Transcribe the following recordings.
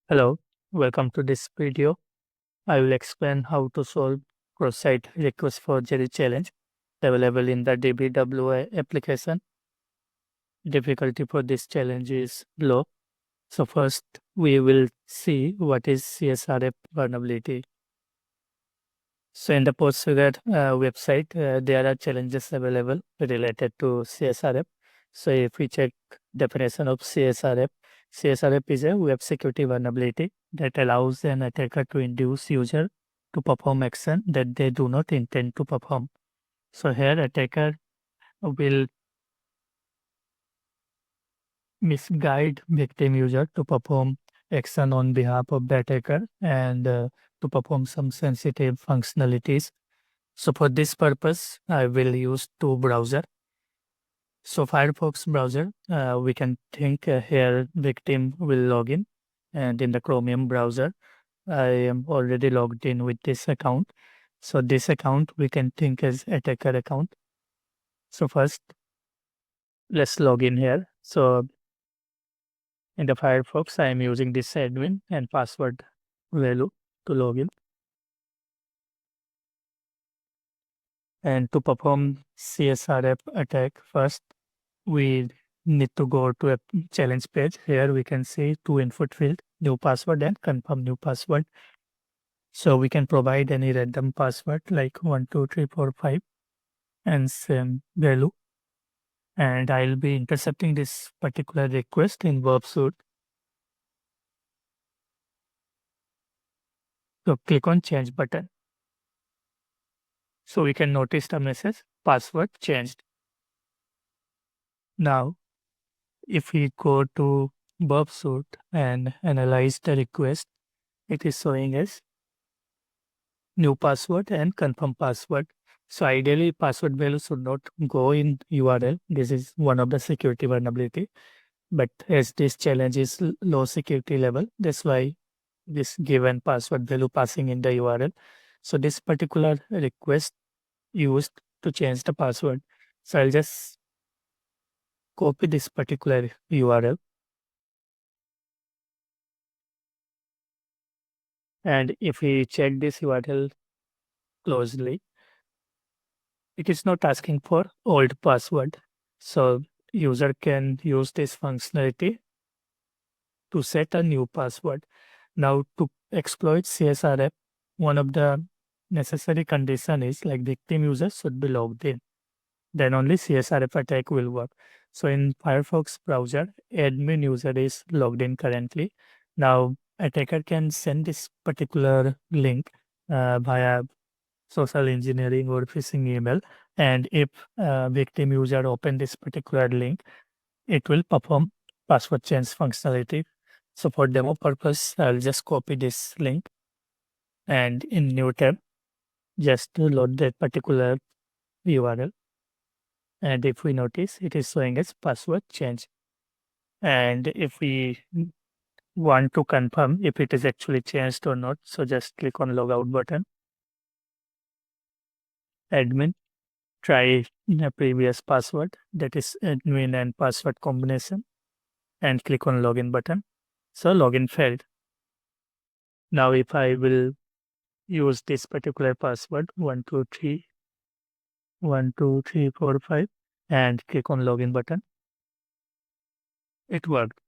Hello, welcome to this video. I will explain how to solve cross-site request forgery challenge available in the DVWA application. Difficulty for this challenge is low. So first we will see what is CSRF vulnerability. So in the Postgres website, there are challenges available related to CSRF. So if we check definition of CSRF, CSRF is a web security vulnerability that allows an attacker to induce user to perform action that they do not intend to perform. So here attacker will misguide victim user to perform action on behalf of the attacker and to perform some sensitive functionalities. So for this purpose, I will use two browser. So Firefox browser, we can think here victim will log in, and in the Chromium browser, I am already logged in with this account. So this account we can think as attacker account. So first, let's log in here. So in the Firefox, I am using this admin and password value to log in. And to perform CSRF attack, first we need to go to a challenge page. Here we can see two input field, new password and confirm new password. So we can provide any random password like 12345 and same value. And I'll be intercepting this particular request in verb suite. So click on change button. So we can notice the message password changed. Now, if we go to verb suite and analyze the request, it is showing us new password and confirm password. So ideally password value should not go in URL. This is one of the security vulnerability. But as this challenge is low security level, that's why this given password value passing in the URL. So this particular request used to change the password. So I'll just copy this particular URL. And if we check this URL closely, it is not asking for old password. So user can use this functionality to set a new password. Now to exploit CSRF, one of the necessary condition is like victim user should be logged in. Then only CSRF attack will work. So in Firefox browser, admin user is logged in currently. Now attacker can send this particular link via social engineering or phishing email. And if victim user open this particular link, it will perform password change functionality. So for demo purpose, I'll just copy this link and in new tab, just to load that particular URL. And if we notice, it is showing as password change. And if we want to confirm if it is actually changed or not, so just click on logout button. Admin, try a previous password, that is admin and password combination, and click on login button. So login failed. Now if I will use this particular password 12345 and click on login button, it worked.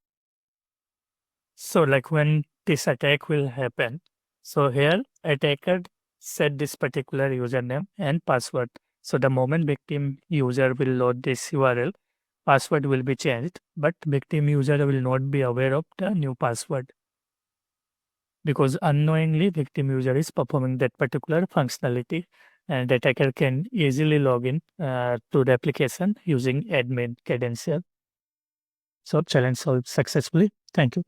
So like when this attack will happen, so here attacker set this particular username and password. So the moment victim user will load this URL, password will be changed, but victim user will not be aware of the new password, because unknowingly victim user is performing that particular functionality, and the attacker can easily log in to the application using admin credential. So challenge solved successfully. Thank you.